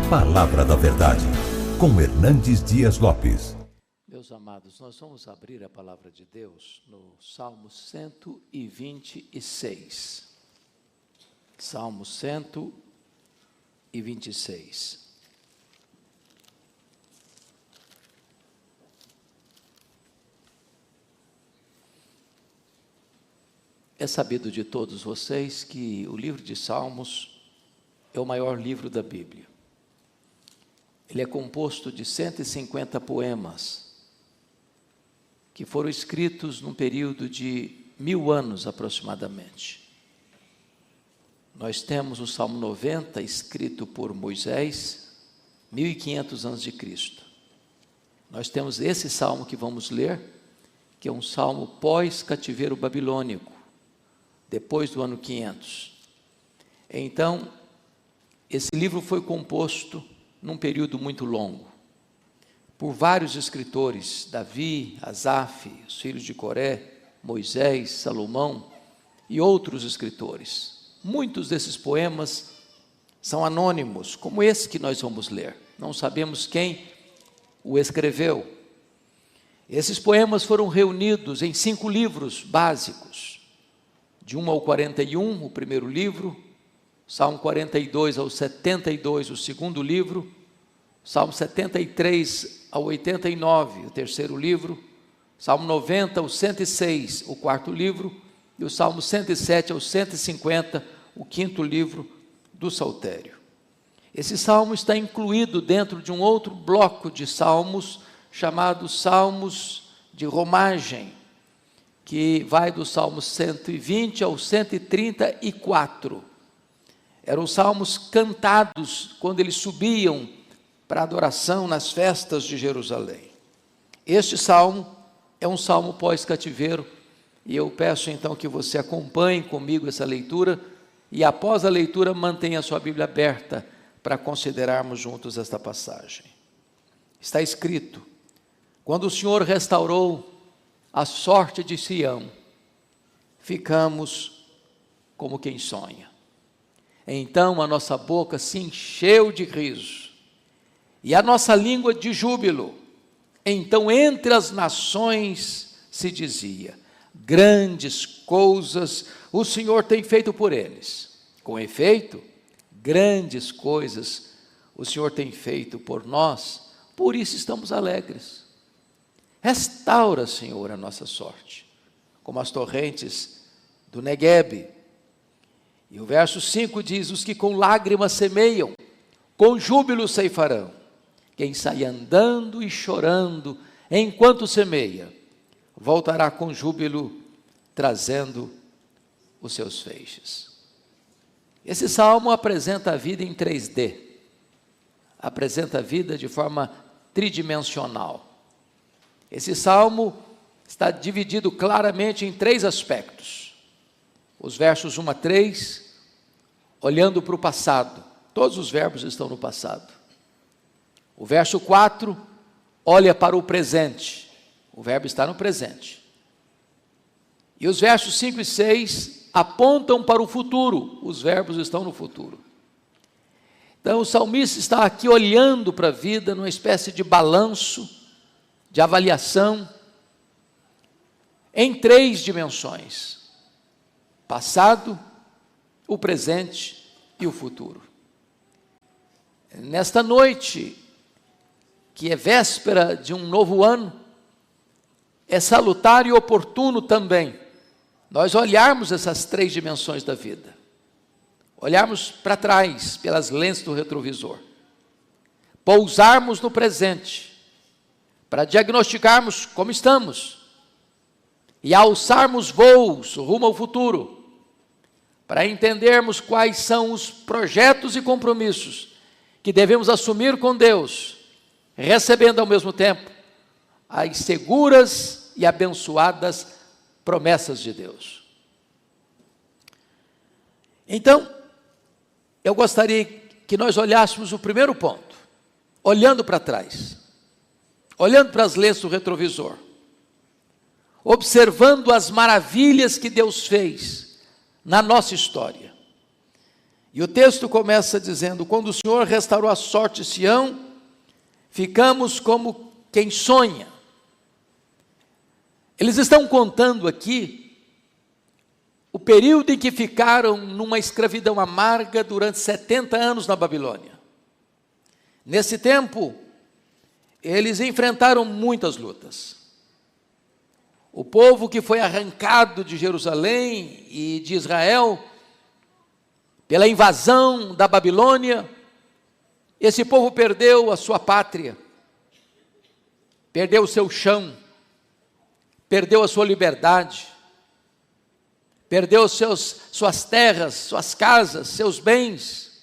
Palavra da Verdade, com Hernandes Dias Lopes. Meus amados, nós vamos abrir a palavra de Deus no Salmo 126. Salmo 126. É sabido de todos vocês que o livro de Salmos é o maior livro da Bíblia. Ele é composto de 150 poemas que foram escritos num período de 1000 anos aproximadamente. Nós temos o Salmo 90, escrito por Moisés, 1500 anos de Cristo. Nós temos esse salmo que vamos ler, que é um salmo pós-cativeiro babilônico, depois do ano 500. Então, esse livro foi composto num período muito longo, por vários escritores, Davi, Asaf, os filhos de Coré, Moisés, Salomão e outros escritores. Muitos desses poemas são anônimos, como esse que nós vamos ler. Não sabemos quem o escreveu. Esses poemas foram reunidos em 5 livros básicos, de 1 ao 41, o primeiro livro, Salmo 42 ao 72, o segundo livro, Salmo 73 ao 89, o terceiro livro, Salmo 90 ao 106, o quarto livro, e o Salmo 107 ao 150, o quinto livro do Saltério. Esse salmo está incluído dentro de um outro bloco de salmos, chamado Salmos de Romagem, que vai do Salmo 120 ao 134. Eram salmos cantados quando eles subiam para adoração nas festas de Jerusalém. Este salmo é um salmo pós-cativeiro, e eu peço então que você acompanhe comigo essa leitura, e após a leitura mantenha a sua Bíblia aberta para considerarmos juntos esta passagem. Está escrito: quando o Senhor restaurou a sorte de Sião, ficamos como quem sonha. Então a nossa boca se encheu de riso, e a nossa língua de júbilo. Então entre as nações se dizia: grandes coisas o Senhor tem feito por eles. Com efeito, grandes coisas o Senhor tem feito por nós, por isso estamos alegres. Restaura, Senhor, a nossa sorte, como as torrentes do Neguebe. E o verso 5 diz: os que com lágrimas semeiam, com júbilo ceifarão. Quem sai andando e chorando enquanto semeia, voltará com júbilo, trazendo os seus feixes. Esse salmo apresenta a vida em 3D, apresenta a vida de forma tridimensional. Esse salmo está dividido claramente em 3 aspectos. Os versos 1 a 3, olhando para o passado, todos os verbos estão no passado. O verso 4, olha para o presente, o verbo está no presente. E os versos 5 e 6 apontam para o futuro, os verbos estão no futuro. Então o salmista está aqui olhando para a vida numa espécie de balanço, de avaliação, em 3 dimensões: passado, o presente e o futuro. Nesta noite, que é véspera de um novo ano, é salutar e oportuno também nós olharmos essas 3 dimensões da vida, olharmos para trás pelas lentes do retrovisor, pousarmos no presente para diagnosticarmos como estamos e alçarmos voos rumo ao futuro, para entendermos quais são os projetos e compromissos que devemos assumir com Deus, recebendo ao mesmo tempo as seguras e abençoadas promessas de Deus. Então, eu gostaria que nós olhássemos o primeiro ponto, olhando para trás, olhando para as lentes do retrovisor, observando as maravilhas que Deus fez na nossa história. E o texto começa dizendo: quando o Senhor restaurou a sorte de Sião, ficamos como quem sonha. Eles estão contando aqui o período em que ficaram numa escravidão amarga durante 70 anos na Babilônia. Nesse tempo, eles enfrentaram muitas lutas. O povo que foi arrancado de Jerusalém e de Israel pela invasão da Babilônia, esse povo perdeu a sua pátria, perdeu o seu chão, perdeu a sua liberdade, perdeu suas terras, suas casas, seus bens,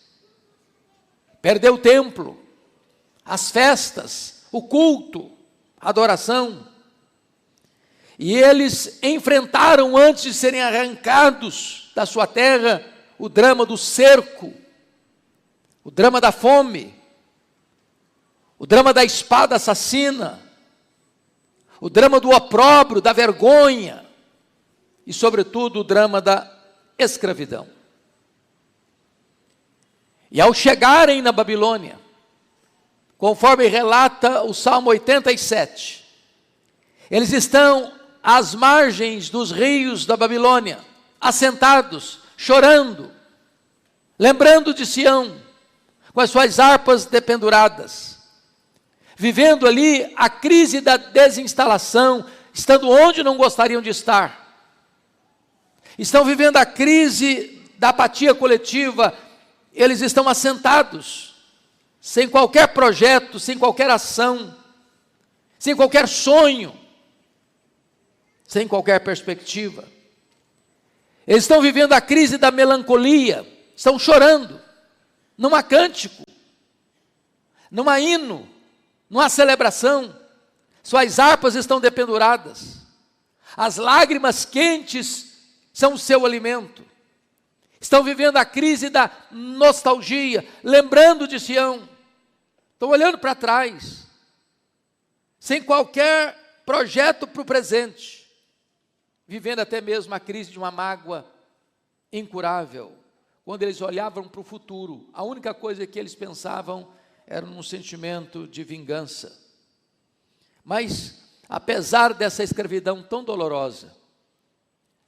perdeu o templo, as festas, o culto, a adoração. E eles enfrentaram, antes de serem arrancados da sua terra, o drama do cerco, o drama da fome, o drama da espada assassina, o drama do opróbrio, da vergonha e, sobretudo, o drama da escravidão. E ao chegarem na Babilônia, conforme relata o Salmo 87, eles estão às margens dos rios da Babilônia, assentados, chorando, lembrando de Sião, com as suas harpas dependuradas, vivendo ali a crise da desinstalação, estando onde não gostariam de estar. Estão vivendo a crise da apatia coletiva. Eles estão assentados, sem qualquer projeto, sem qualquer ação, sem qualquer sonho, sem qualquer perspectiva. Eles estão vivendo a crise da melancolia, estão chorando. Não há cântico, não há hino, não há celebração. Suas harpas estão dependuradas. As lágrimas quentes são o seu alimento. Estão vivendo a crise da nostalgia, lembrando de Sião. Estão olhando para trás, sem qualquer projeto para o presente, vivendo até mesmo a crise de uma mágoa incurável. Quando eles olhavam para o futuro, a única coisa que eles pensavam era num sentimento de vingança. Mas, apesar dessa escravidão tão dolorosa,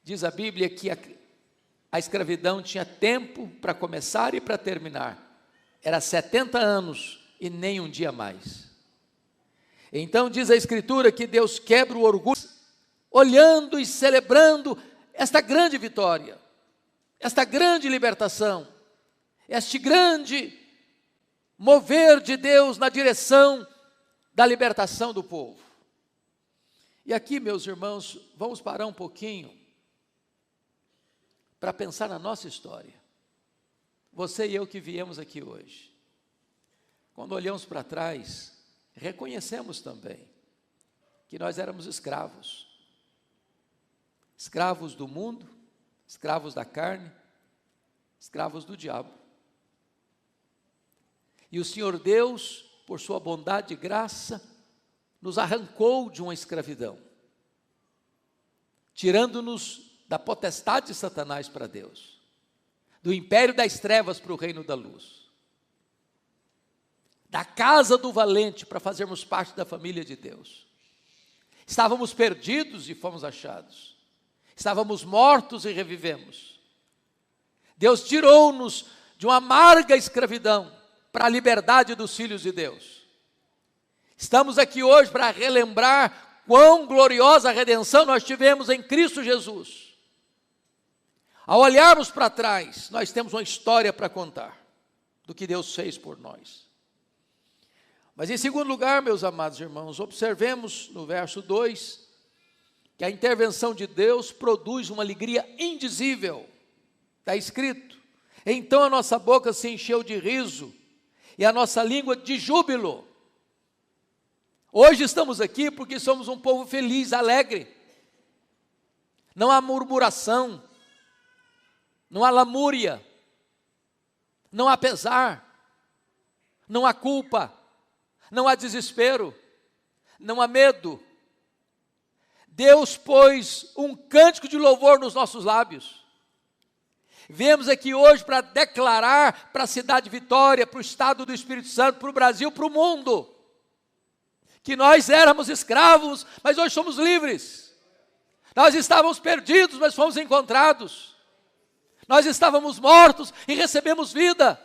diz a Bíblia que a escravidão tinha tempo para começar e para terminar. Era 70 anos e nem um dia mais. Então diz a Escritura que Deus quebra o orgulho, olhando e celebrando esta grande vitória, esta grande libertação, este grande mover de Deus na direção da libertação do povo. E aqui, meus irmãos, vamos parar um pouquinho para pensar na nossa história. Você e eu que viemos aqui hoje, quando olhamos para trás, reconhecemos também que nós éramos escravos. Escravos do mundo, escravos da carne, escravos do diabo. E o Senhor Deus, por sua bondade e graça, nos arrancou de uma escravidão, tirando-nos da potestade de Satanás para Deus, do império das trevas para o reino da luz, da casa do valente para fazermos parte da família de Deus. Estávamos perdidos e fomos achados. Estávamos mortos e revivemos. Deus tirou-nos de uma amarga escravidão para a liberdade dos filhos de Deus. Estamos aqui hoje para relembrar quão gloriosa redenção nós tivemos em Cristo Jesus. Ao olharmos para trás, nós temos uma história para contar do que Deus fez por nós. Mas em segundo lugar, meus amados irmãos, observemos no verso 2, que a intervenção de Deus produz uma alegria indizível. Está escrito: então a nossa boca se encheu de riso, e a nossa língua de júbilo. Hoje estamos aqui porque somos um povo feliz, alegre. Não há murmuração, não há lamúria, não há pesar, não há culpa, não há desespero, não há medo. Deus pôs um cântico de louvor nos nossos lábios. Viemos aqui hoje para declarar para a cidade de Vitória, para o estado do Espírito Santo, para o Brasil, para o mundo, que nós éramos escravos, mas hoje somos livres. Nós estávamos perdidos, mas fomos encontrados. Nós estávamos mortos e recebemos vida.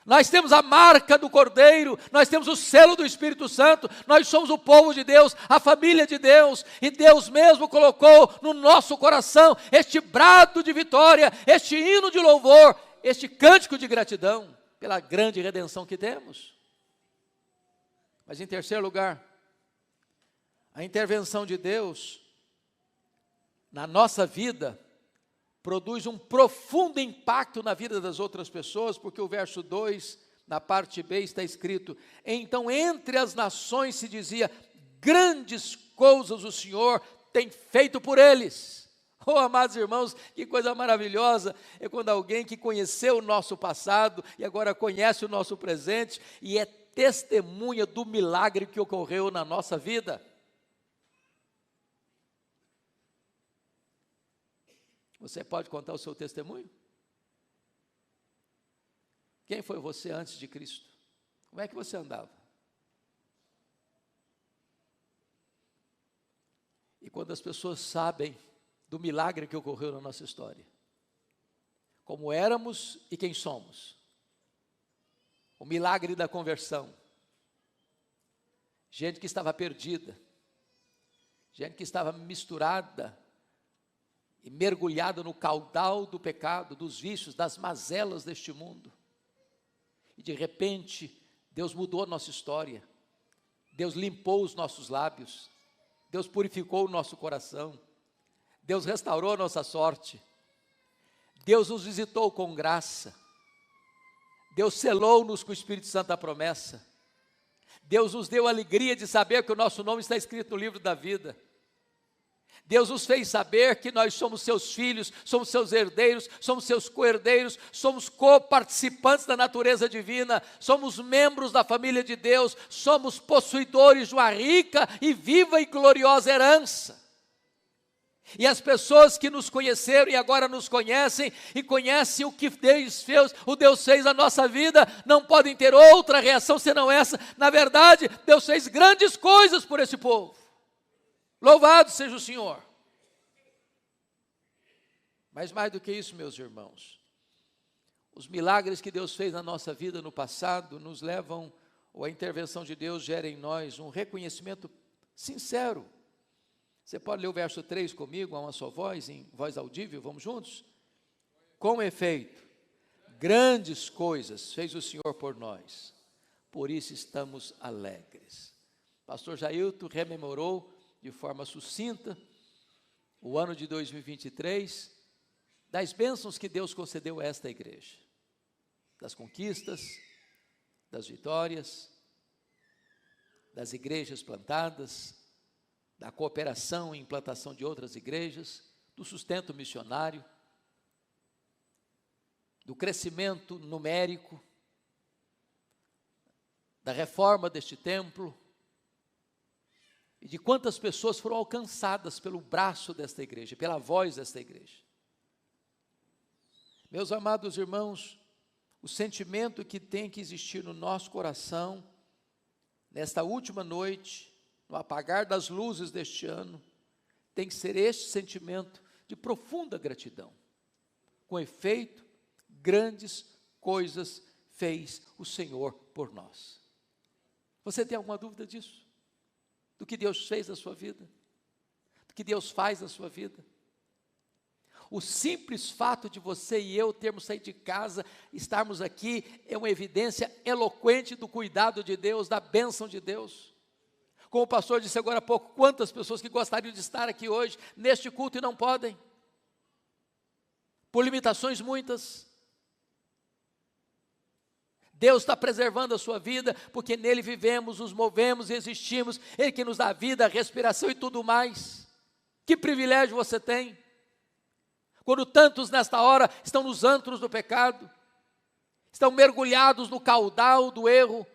Nós temos a marca do Cordeiro, nós temos o selo do Espírito Santo, nós somos o povo de Deus, a família de Deus, e Deus mesmo colocou no nosso coração este brado de vitória, este hino de louvor, este cântico de gratidão pela grande redenção que temos. Mas em terceiro lugar, a intervenção de Deus na nossa vida produz um profundo impacto na vida das outras pessoas, porque o verso 2, na parte B, está escrito: então entre as nações se dizia, grandes coisas o Senhor tem feito por eles. Oh, amados irmãos, que coisa maravilhosa é quando alguém que conheceu o nosso passado e agora conhece o nosso presente e é testemunha do milagre que ocorreu na nossa vida. Você pode contar o seu testemunho? Quem foi você antes de Cristo? Como é que você andava? E quando as pessoas sabem do milagre que ocorreu na nossa história, como éramos e quem somos, o milagre da conversão, gente que estava perdida, gente que estava misturada e mergulhada no caudal do pecado, dos vícios, das mazelas deste mundo. E de repente, Deus mudou a nossa história. Deus limpou os nossos lábios. Deus purificou o nosso coração. Deus restaurou a nossa sorte. Deus nos visitou com graça. Deus selou-nos com o Espírito Santo da promessa. Deus nos deu a alegria de saber que o nosso nome está escrito no livro da vida. Deus nos fez saber que nós somos seus filhos, somos seus herdeiros, somos seus co-herdeiros, somos co-participantes da natureza divina, somos membros da família de Deus, somos possuidores de uma rica e viva e gloriosa herança. E as pessoas que nos conheceram e agora nos conhecem e conhecem o que Deus fez na nossa vida, não podem ter outra reação senão essa. Na verdade, Deus fez grandes coisas por esse povo. Louvado seja o Senhor. Mas mais do que isso, meus irmãos, os milagres que Deus fez na nossa vida no passado nos levam, ou a intervenção de Deus gera em nós um reconhecimento sincero. Você pode ler o verso 3 comigo, a uma só voz, em voz audível, vamos juntos? Com efeito, grandes coisas fez o Senhor por nós, por isso estamos alegres. Pastor Jailton rememorou de forma sucinta o ano de 2023, das bênçãos que Deus concedeu a esta igreja, das conquistas, das vitórias, das igrejas plantadas, da cooperação e implantação de outras igrejas, do sustento missionário, do crescimento numérico, da reforma deste templo, e de quantas pessoas foram alcançadas pelo braço desta igreja, pela voz desta igreja. Meus amados irmãos, o sentimento que tem que existir no nosso coração, nesta última noite, no apagar das luzes deste ano, tem que ser este sentimento de profunda gratidão. Com efeito, grandes coisas fez o Senhor por nós. Você tem alguma dúvida disso? Do que Deus fez na sua vida, do que Deus faz na sua vida? O simples fato de você e eu termos saído de casa, estarmos aqui, é uma evidência eloquente do cuidado de Deus, da bênção de Deus. Como o pastor disse agora há pouco, quantas pessoas que gostariam de estar aqui hoje, neste culto, e não podem, por limitações muitas. Deus está preservando a sua vida, porque nele vivemos, nos movemos e existimos, Ele que nos dá vida, respiração e tudo mais. Que privilégio você tem, quando tantos nesta hora estão nos antros do pecado, estão mergulhados no caudal do erro,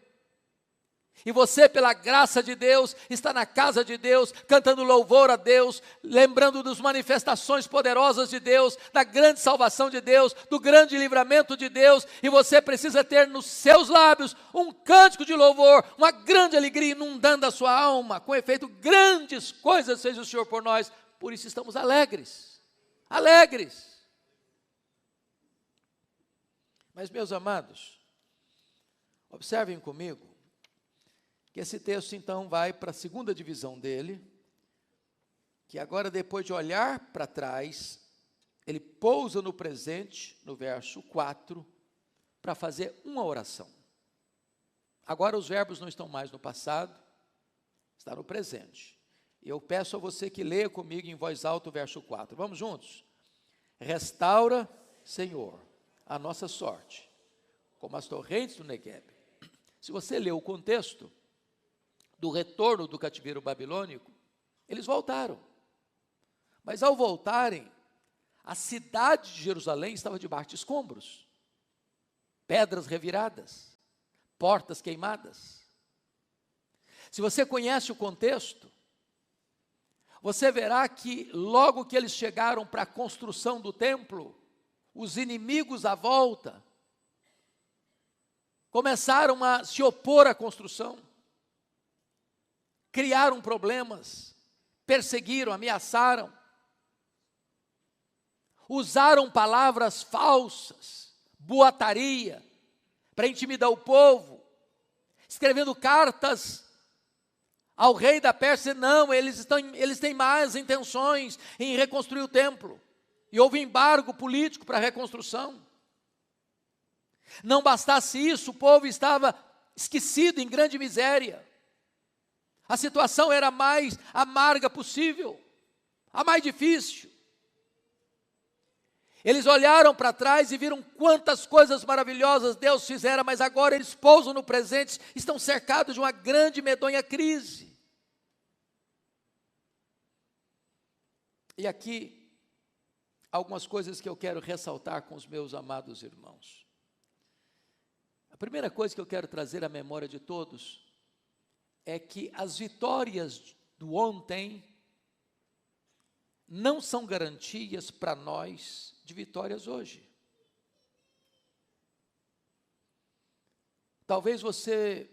E você, pela graça de Deus, está na casa de Deus, cantando louvor a Deus, lembrando das manifestações poderosas de Deus, da grande salvação de Deus, do grande livramento de Deus, e você precisa ter nos seus lábios um cântico de louvor, uma grande alegria inundando a sua alma. Com efeito, grandes coisas fez o Senhor por nós, por isso estamos alegres, alegres. Mas, meus amados, observem comigo, que esse texto então vai para a segunda divisão dele, que agora, depois de olhar para trás, ele pousa no presente, no verso 4, para fazer uma oração. Agora os verbos não estão mais no passado, está no presente. Eu peço a você que leia comigo em voz alta o verso 4. Vamos juntos? Restaura, Senhor, a nossa sorte, como as torrentes do Negueb. Se você ler o contexto do retorno do cativeiro babilônico, eles voltaram. Mas ao voltarem, a cidade de Jerusalém estava debaixo de escombros, pedras reviradas, portas queimadas. Se você conhece o contexto, você verá que logo que eles chegaram para a construção do templo, os inimigos à volta começaram a se opor à construção. Criaram problemas, perseguiram, ameaçaram, usaram palavras falsas, boataria, para intimidar o povo, escrevendo cartas ao rei da Pérsia. Não, eles têm más intenções em reconstruir o templo, e houve embargo político para a reconstrução. Não bastasse isso, o povo estava esquecido, em grande miséria. A situação era a mais amarga possível, a mais difícil. Eles olharam para trás e viram quantas coisas maravilhosas Deus fizera, mas agora eles pousam no presente, estão cercados de uma grande e medonha crise. E aqui, algumas coisas que eu quero ressaltar com os meus amados irmãos. A primeira coisa que eu quero trazer à memória de todos é que as vitórias do ontem não são garantias para nós de vitórias hoje. Talvez você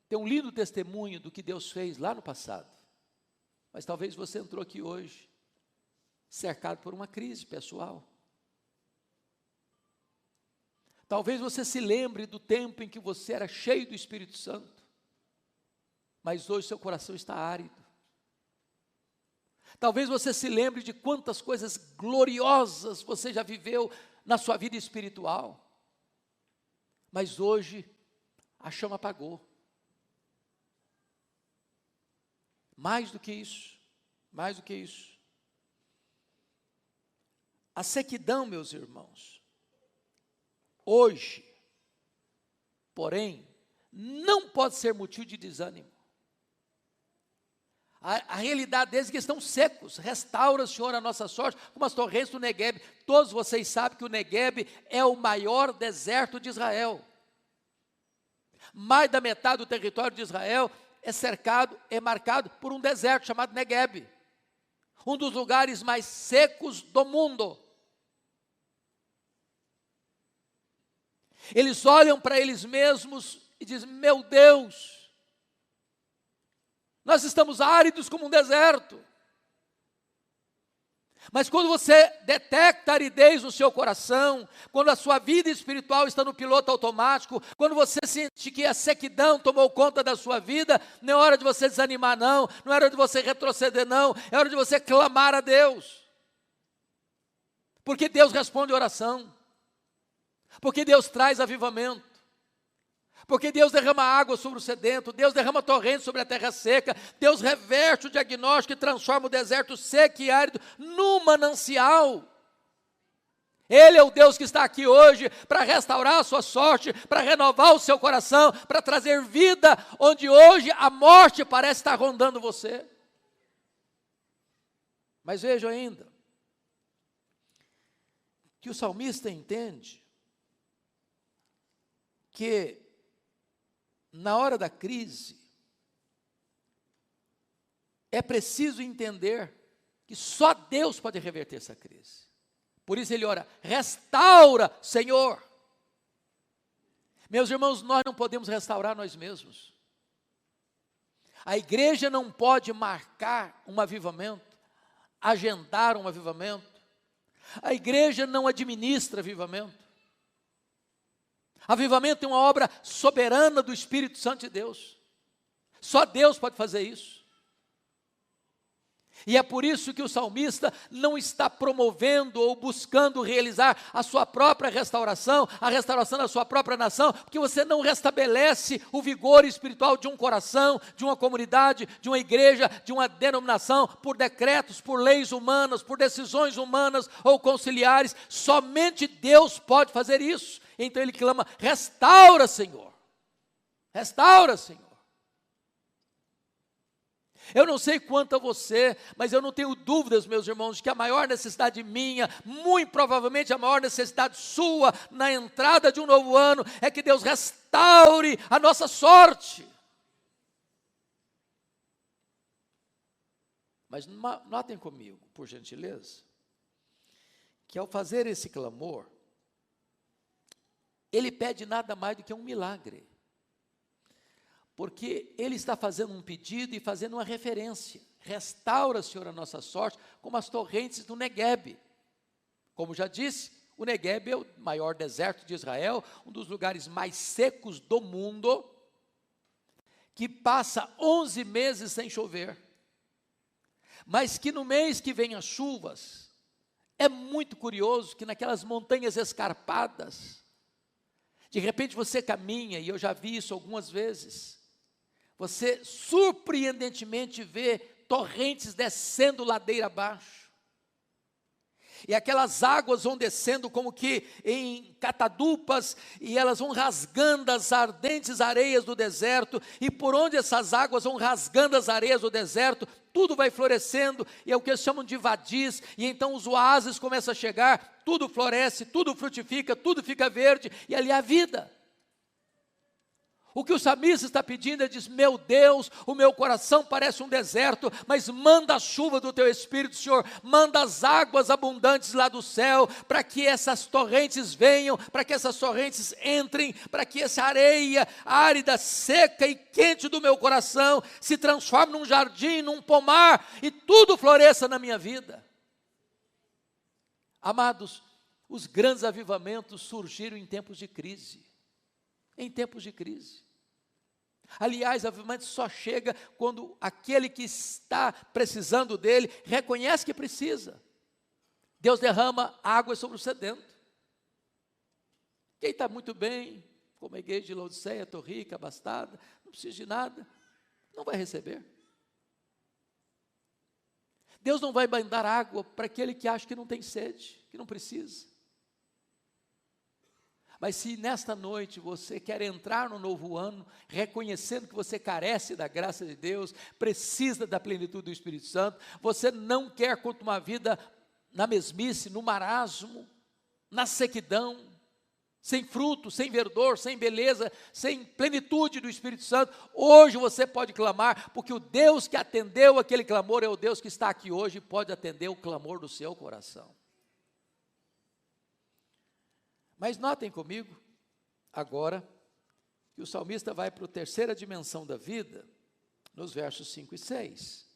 tenha um lindo testemunho do que Deus fez lá no passado, mas talvez você entrou aqui hoje cercado por uma crise pessoal. Talvez você se lembre do tempo em que você era cheio do Espírito Santo, mas hoje seu coração está árido. Talvez você se lembre de quantas coisas gloriosas você já viveu na sua vida espiritual, mas hoje a chama apagou. Mais do que isso, a sequidão, meus irmãos, hoje, porém, não pode ser motivo de desânimo. A realidade deles é que estão secos. Restaura, Senhor, a nossa sorte, como as torrentes do Negueb. Todos vocês sabem que o Negueb é o maior deserto de Israel. Mais da metade do território de Israel é marcado por um deserto chamado Negueb, um dos lugares mais secos do mundo. Eles olham para eles mesmos e dizem: meu Deus, nós estamos áridos como um deserto. Mas quando você detecta a aridez no seu coração, quando a sua vida espiritual está no piloto automático, quando você sente que a sequidão tomou conta da sua vida, não é hora de você desanimar não é hora de você retroceder não, é hora de você clamar a Deus. Porque Deus responde oração, porque Deus traz avivamento, porque Deus derrama água sobre o sedento, Deus derrama torrente sobre a terra seca, Deus reverte o diagnóstico e transforma o deserto seco e árido num manancial. Ele é o Deus que está aqui hoje para restaurar a sua sorte, para renovar o seu coração, para trazer vida onde hoje a morte parece estar rondando você. Mas veja ainda, que o salmista entende que na hora da crise, é preciso entender que só Deus pode reverter essa crise. Por isso ele ora: restaura, Senhor. Meus irmãos, nós não podemos restaurar nós mesmos. A igreja não pode marcar um avivamento, agendar um avivamento. A igreja não administra avivamento. Avivamento é uma obra soberana do Espírito Santo de Deus. Só Deus pode fazer isso. E é por isso que o salmista não está promovendo ou buscando realizar a sua própria restauração, a restauração da sua própria nação, porque você não restabelece o vigor espiritual de um coração, de uma comunidade, de uma igreja, de uma denominação, por decretos, por leis humanas, por decisões humanas ou conciliares. Somente Deus pode fazer isso. Então ele clama: restaura, Senhor. Restaura, Senhor. Eu não sei quanto a você, mas eu não tenho dúvidas, meus irmãos, que a maior necessidade minha, muito provavelmente a maior necessidade sua, na entrada de um novo ano, é que Deus restaure a nossa sorte. Mas notem comigo, por gentileza, que ao fazer esse clamor, ele pede nada mais do que um milagre. Porque ele está fazendo um pedido e fazendo uma referência. Restaura, Senhor, a nossa sorte, como as torrentes do Neguebe. Como já disse, o Neguebe é o maior deserto de Israel, um dos lugares mais secos do mundo, que passa 11 meses sem chover. Mas que no mês que vem as chuvas, é muito curioso que naquelas montanhas escarpadas, de repente você caminha, e eu já vi isso algumas vezes, você surpreendentemente vê torrentes descendo ladeira abaixo. E aquelas águas vão descendo como que em catadupas, e elas vão rasgando as ardentes areias do deserto, e por onde essas águas vão rasgando as areias do deserto, tudo vai florescendo, e é o que eles chamam de vadis, e então os oásis começam a chegar, tudo floresce, tudo frutifica, tudo fica verde, e ali há vida. O que o salmista está pedindo, ele diz: meu Deus, o meu coração parece um deserto, mas manda a chuva do teu Espírito, Senhor, manda as águas abundantes lá do céu, para que essas torrentes venham, para que essas torrentes entrem, para que essa areia árida, seca e quente do meu coração se transforme num jardim, num pomar, e tudo floresça na minha vida. Amados, os grandes avivamentos surgiram em tempos de crise. Em tempos de crise. Aliás, o avivamento só chega quando aquele que está precisando dele reconhece que precisa. Deus derrama água sobre o sedento. Quem está muito bem, como a igreja de Laodiceia, estou rica, abastada, não precisa de nada, não vai receber. Deus não vai mandar água para aquele que acha que não tem sede, que não precisa. Mas se nesta noite você quer entrar no novo ano, reconhecendo que você carece da graça de Deus, precisa da plenitude do Espírito Santo, você não quer continuar a vida na mesmice, no marasmo, na sequidão, sem fruto, sem verdor, sem beleza, sem plenitude do Espírito Santo, hoje você pode clamar, porque o Deus que atendeu aquele clamor é o Deus que está aqui hoje e pode atender o clamor do seu coração. Mas notem comigo, agora, que o salmista vai para a terceira dimensão da vida, nos versos 5 e 6.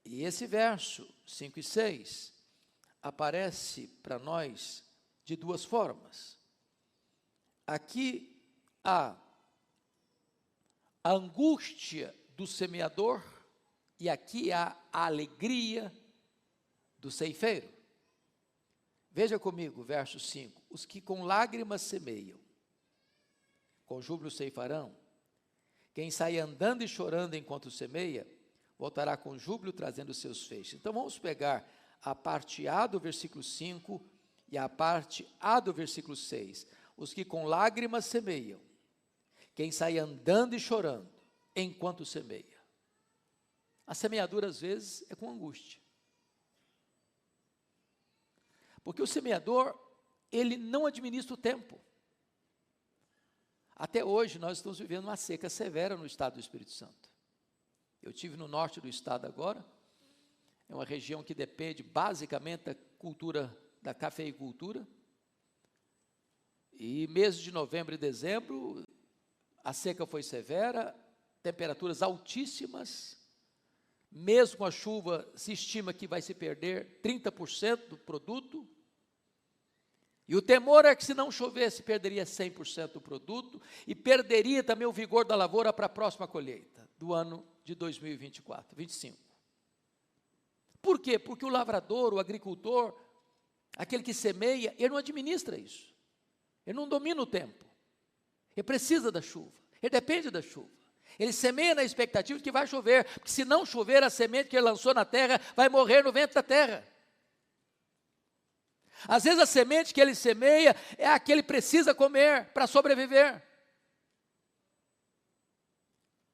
E esse verso 5 e 6 aparece para nós de duas formas. Aqui há a angústia do semeador e aqui há a alegria do ceifeiro. Veja comigo, verso 5, os que com lágrimas semeiam, com júbilo ceifarão, quem sai andando e chorando enquanto semeia, voltará com júbilo trazendo seus feixes. Então vamos pegar a parte A do versículo 5 e a parte A do versículo 6, os que com lágrimas semeiam, quem sai andando e chorando enquanto semeia. A semeadura às vezes é com angústia. Porque o semeador, ele não administra o tempo. Até hoje nós estamos vivendo uma seca severa no estado do Espírito Santo. Eu estive no norte do estado agora, é uma região que depende basicamente da cultura, da cafeicultura, e meses de novembro e dezembro, a seca foi severa, temperaturas altíssimas, mesmo com a chuva, se estima que vai se perder 30% do produto, e o temor é que se não chovesse, perderia 100% do produto, e perderia também o vigor da lavoura para a próxima colheita, do ano de 2024, 25. Por quê? Porque o lavrador, o agricultor, aquele que semeia, ele não administra isso, ele não domina o tempo, ele precisa da chuva, ele depende da chuva, ele semeia na expectativa de que vai chover, porque se não chover, a semente que ele lançou na terra vai morrer no vento da terra. Às vezes a semente que ele semeia é a que ele precisa comer para sobreviver.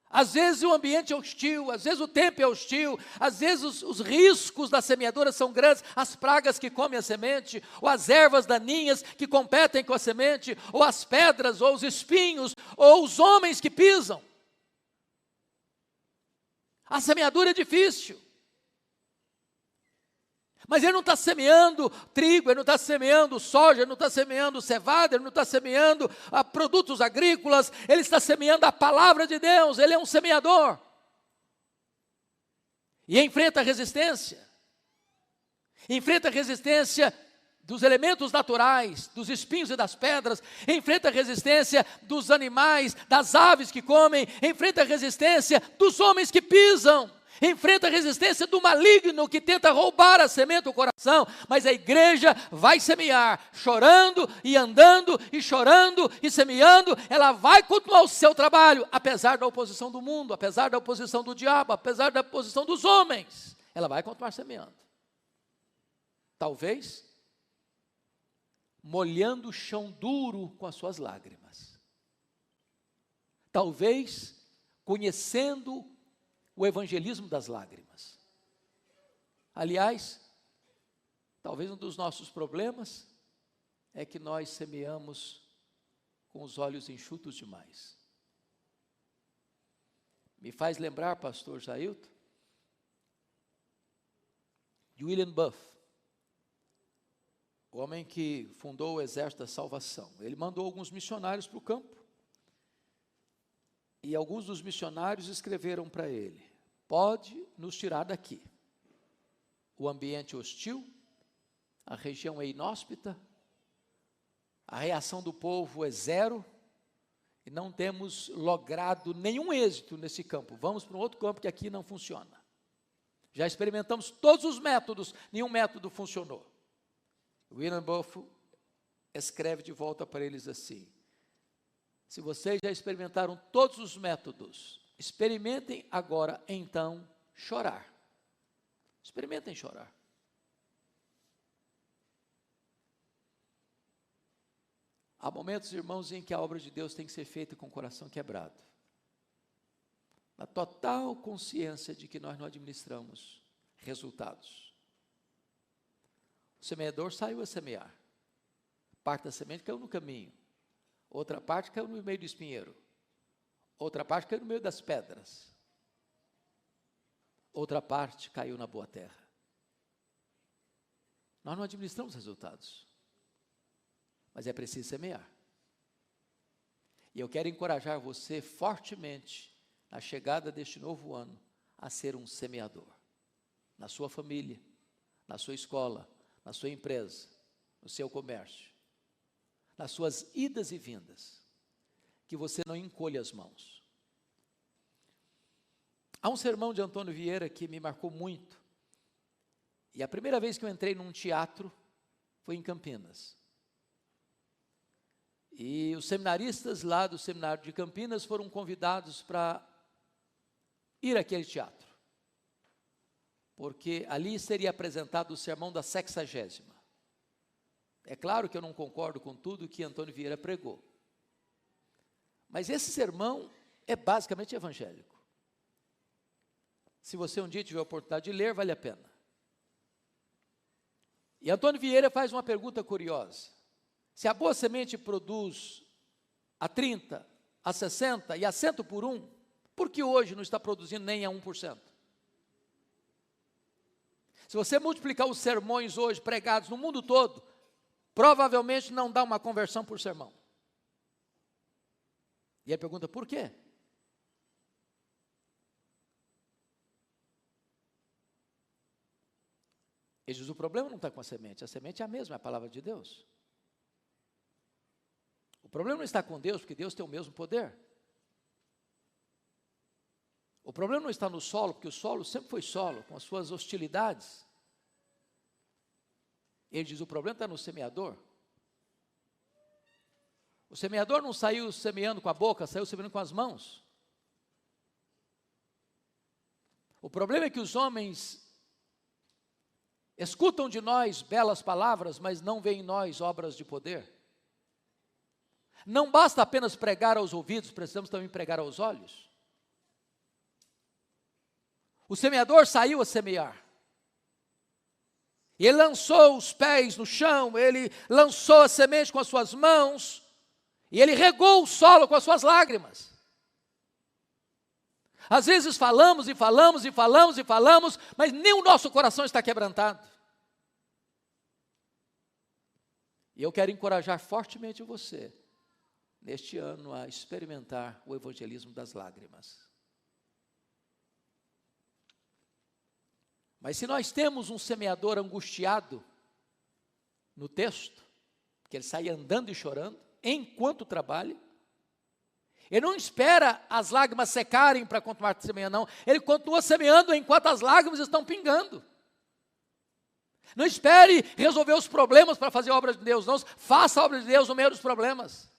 Às vezes o ambiente é hostil, às vezes o tempo é hostil, às vezes os riscos da semeadura são grandes, as pragas que comem a semente, ou as ervas daninhas que competem com a semente, ou as pedras, ou os espinhos, ou os homens que pisam. A semeadura é difícil. Mas ele não está semeando trigo, ele não está semeando soja, ele não está semeando cevada, ele não está semeando produtos agrícolas, ele está semeando a palavra de Deus, ele é um semeador. E enfrenta a resistência dos elementos naturais, dos espinhos e das pedras, enfrenta a resistência dos animais, das aves que comem, enfrenta a resistência dos homens que pisam. Enfrenta a resistência do maligno que tenta roubar a semente do coração, mas a igreja vai semear, chorando e andando, e chorando e semeando, ela vai continuar o seu trabalho, apesar da oposição do mundo, apesar da oposição do diabo, apesar da oposição dos homens, ela vai continuar semeando. Talvez, molhando o chão duro com as suas lágrimas. Talvez, conhecendo o evangelismo das lágrimas. Aliás, talvez um dos nossos problemas é que nós semeamos com os olhos enxutos demais. Me faz lembrar, pastor Jailton, de William Buff, o homem que fundou o Exército da Salvação. Ele mandou alguns missionários para o campo, e alguns dos missionários escreveram para ele: pode nos tirar daqui. O ambiente é hostil, a região é inóspita, a reação do povo é zero, e não temos logrado nenhum êxito nesse campo. Vamos para um outro campo que aqui não funciona. Já experimentamos todos os métodos, nenhum método funcionou. William Buff escreve de volta para eles assim: se vocês já experimentaram todos os métodos, experimentem agora, então, chorar. Experimentem chorar. Há momentos, irmãos, em que a obra de Deus tem que ser feita com o coração quebrado. Na total consciência de que nós não administramos resultados. O semeador saiu a semear. Parte da semente caiu no caminho. Outra parte caiu no meio do espinheiro. Outra parte caiu no meio das pedras. Outra parte caiu na boa terra. Nós não administramos resultados, mas é preciso semear. E eu quero encorajar você fortemente, na chegada deste novo ano, a ser um semeador. Na sua família, na sua escola, na sua empresa, no seu comércio, nas suas idas e vindas, que você não encolha as mãos. Há um sermão de Antônio Vieira que me marcou muito, e a primeira vez que eu entrei num teatro foi em Campinas. E os seminaristas lá do seminário de Campinas foram convidados para ir àquele teatro, porque ali seria apresentado o sermão da 60ª. É claro que eu não concordo com tudo que Antônio Vieira pregou, mas esse sermão é basicamente evangélico. Se você um dia tiver a oportunidade de ler, vale a pena. E Antônio Vieira faz uma pergunta curiosa: se a boa semente produz a 30, a 60 e a 100 por um, por que hoje não está produzindo nem a 1%? Se você multiplicar os sermões hoje pregados no mundo todo, provavelmente não dá uma conversão por sermão. E aí pergunta, por quê? Ele diz, o problema não está com a semente é a mesma, é a palavra de Deus. O problema não está com Deus, porque Deus tem o mesmo poder. O problema não está no solo, porque o solo sempre foi solo, com as suas hostilidades. Ele diz, o problema está no semeador. O semeador não saiu semeando com a boca, saiu semeando com as mãos. O problema é que os homens escutam de nós belas palavras, mas não veem em nós obras de poder. Não basta apenas pregar aos ouvidos, precisamos também pregar aos olhos. O semeador saiu a semear. Ele lançou os pés no chão, ele lançou a semente com as suas mãos, e ele regou o solo com as suas lágrimas. Às vezes falamos e falamos e falamos e falamos, mas nem o nosso coração está quebrantado. E eu quero encorajar fortemente você, neste ano, a experimentar o evangelismo das lágrimas. Mas se nós temos um semeador angustiado no texto, que ele sai andando e chorando, enquanto trabalha, ele não espera as lágrimas secarem para continuar semeando, não. Ele continua semeando enquanto as lágrimas estão pingando. Não espere resolver os problemas para fazer a obra de Deus, não. Faça a obra de Deus no meio dos problemas.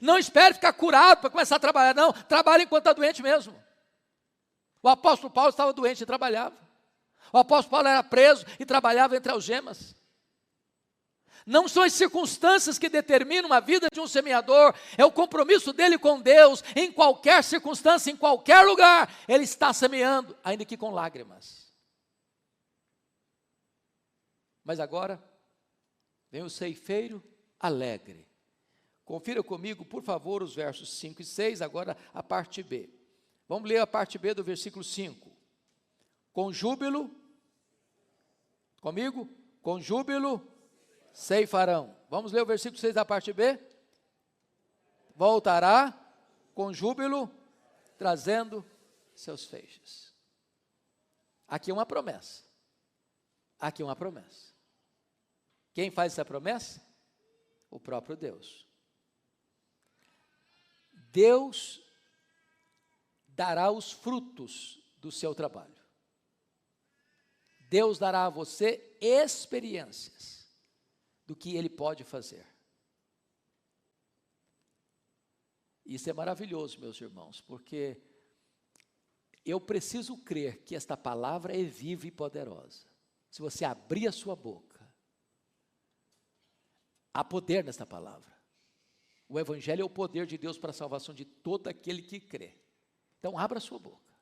Não espere ficar curado para começar a trabalhar, não. Trabalhe enquanto está doente mesmo. O apóstolo Paulo estava doente e trabalhava. O apóstolo Paulo era preso e trabalhava entre algemas. Não são as circunstâncias que determinam a vida de um semeador, é o compromisso dele com Deus, em qualquer circunstância, em qualquer lugar, ele está semeando, ainda que com lágrimas. Mas agora, vem o ceifeiro alegre. Confira comigo, por favor, os versos 5 e 6, agora a parte B. Vamos ler a parte B do versículo 5. Com júbilo, comigo? Com júbilo ceifarão. Vamos ler o versículo 6 da parte B? Voltará com júbilo, trazendo seus feixes. Aqui é uma promessa. Aqui é uma promessa. Quem faz essa promessa? O próprio Deus. Deus dará os frutos do seu trabalho. Deus dará a você experiências do que Ele pode fazer. Isso é maravilhoso, meus irmãos, porque eu preciso crer que esta palavra é viva e poderosa. Se você abrir a sua boca, há poder nesta palavra. O Evangelho é o poder de Deus para a salvação de todo aquele que crê. Então, abra a sua boca.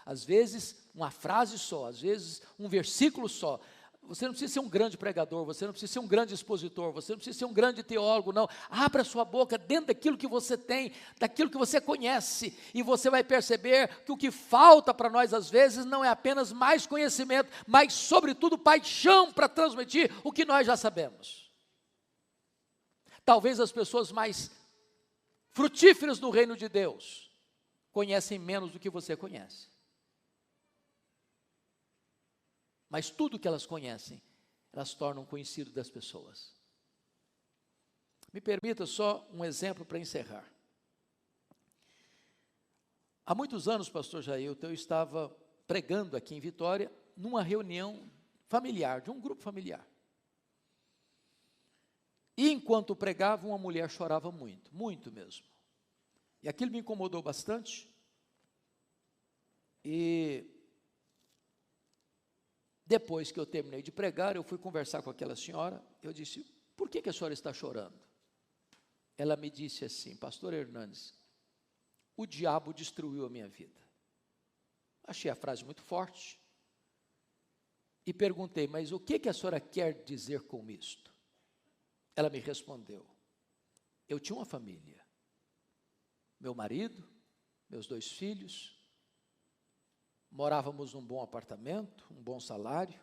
Às vezes, uma frase só, às vezes, um versículo só. Você não precisa ser um grande pregador, você não precisa ser um grande expositor, você não precisa ser um grande teólogo, não. Abra a sua boca dentro daquilo que você tem, daquilo que você conhece, e você vai perceber que o que falta para nós, às vezes, não é apenas mais conhecimento, mas, sobretudo, paixão para transmitir o que nós já sabemos. Talvez as pessoas mais frutíferas no reino de Deus conhecem menos do que você conhece. Mas tudo que elas conhecem, elas tornam conhecido das pessoas. Me permita só um exemplo para encerrar. Há muitos anos, pastor Jailton, eu estava pregando aqui em Vitória, numa reunião familiar, de um grupo familiar. E enquanto pregava, uma mulher chorava muito, muito mesmo. E aquilo me incomodou bastante. E depois que eu terminei de pregar, eu fui conversar com aquela senhora. Eu disse, por que a senhora está chorando? Ela me disse assim, pastor Hernandes, o diabo destruiu a minha vida. Achei a frase muito forte. E perguntei, mas o que a senhora quer dizer com isto? Ela me respondeu, eu tinha uma família. Meu marido, meus 2 filhos, morávamos num bom apartamento, um bom salário,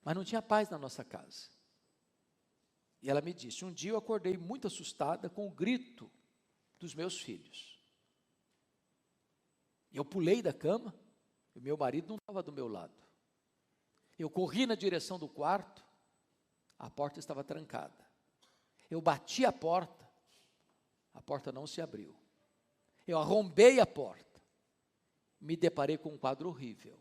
mas não tinha paz na nossa casa. E ela me disse, um dia eu acordei muito assustada com o grito dos meus filhos. Eu pulei da cama, e meu marido não estava do meu lado. Eu corri na direção do quarto, a porta estava trancada. Eu bati a porta não se abriu. Eu arrombei a porta, me deparei com um quadro horrível.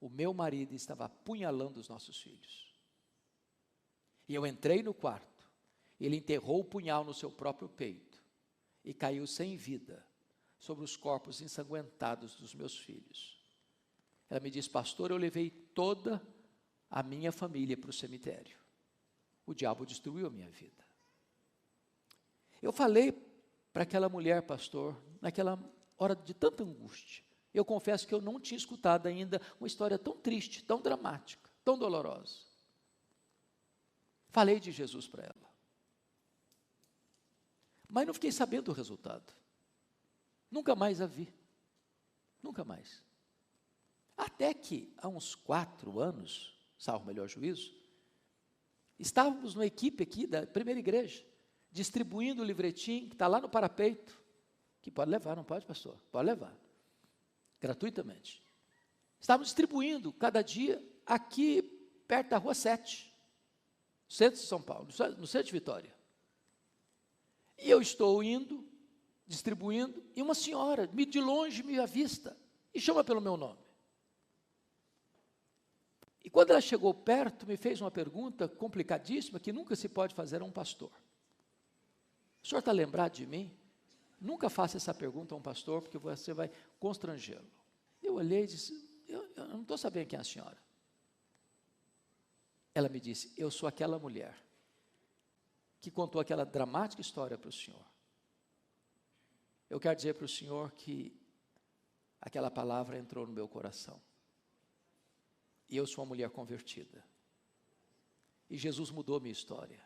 O meu marido estava apunhalando os nossos filhos. E eu entrei no quarto, ele enterrou o punhal no seu próprio peito e caiu sem vida sobre os corpos ensanguentados dos meus filhos. Ela me disse, pastor, eu levei toda a minha família para o cemitério. O diabo destruiu a minha vida. Eu falei para aquela mulher, pastor, naquela hora de tanta angústia, eu confesso que eu não tinha escutado ainda uma história tão triste, tão dramática, tão dolorosa. Falei de Jesus para ela. Mas não fiquei sabendo do resultado. Nunca mais a vi. Nunca mais. Até que, há uns 4 anos, salvo melhor juízo, estávamos numa equipe aqui da primeira igreja, distribuindo o livretinho que está lá no parapeito, que pode levar, não pode, pastor? Pode levar. Gratuitamente. Estávamos distribuindo cada dia aqui perto da rua 7, centro de São Paulo, no centro de Vitória. E eu estou indo, distribuindo, e uma senhora, de longe me avista, e chama pelo meu nome. E quando ela chegou perto, me fez uma pergunta complicadíssima, que nunca se pode fazer a um pastor. O senhor está lembrado de mim? Nunca faça essa pergunta a um pastor, porque você vai constrangê-lo. Eu olhei e disse, eu não estou sabendo quem é a senhora. Ela me disse, eu sou aquela mulher que contou aquela dramática história para o senhor. Eu quero dizer para o senhor que aquela palavra entrou no meu coração. E eu sou uma mulher convertida. E Jesus mudou minha história.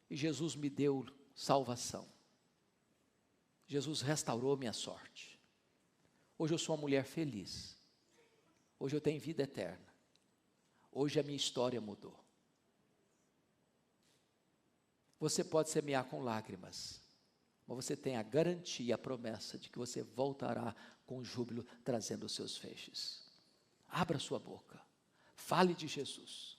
E Jesus me deu salvação. Jesus restaurou minha sorte. Hoje eu sou uma mulher feliz. Hoje eu tenho vida eterna. Hoje a minha história mudou. Você pode semear com lágrimas, mas você tem a garantia e a promessa de que você voltará com júbilo, trazendo os seus feixes. Abra sua boca, fale de Jesus.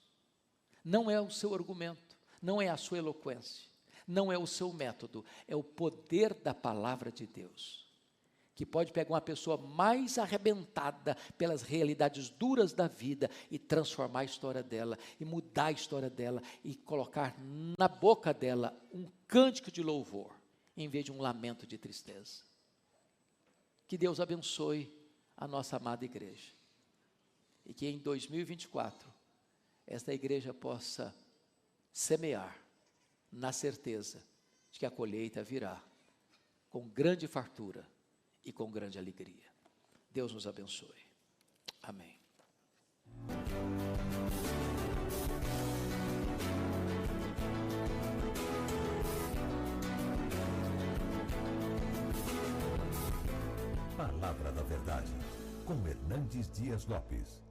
Não é o seu argumento, não é a sua eloquência, não é o seu método, é o poder da palavra de Deus, que pode pegar uma pessoa mais arrebentada pelas realidades duras da vida e transformar a história dela, e mudar a história dela, e colocar na boca dela um cântico de louvor, em vez de um lamento de tristeza. Que Deus abençoe a nossa amada igreja, e que em 2024, esta igreja possa semear, na certeza de que a colheita virá, com grande fartura, e com grande alegria. Deus nos abençoe. Amém. Palavra da Verdade, com Hernandes Dias Lopes.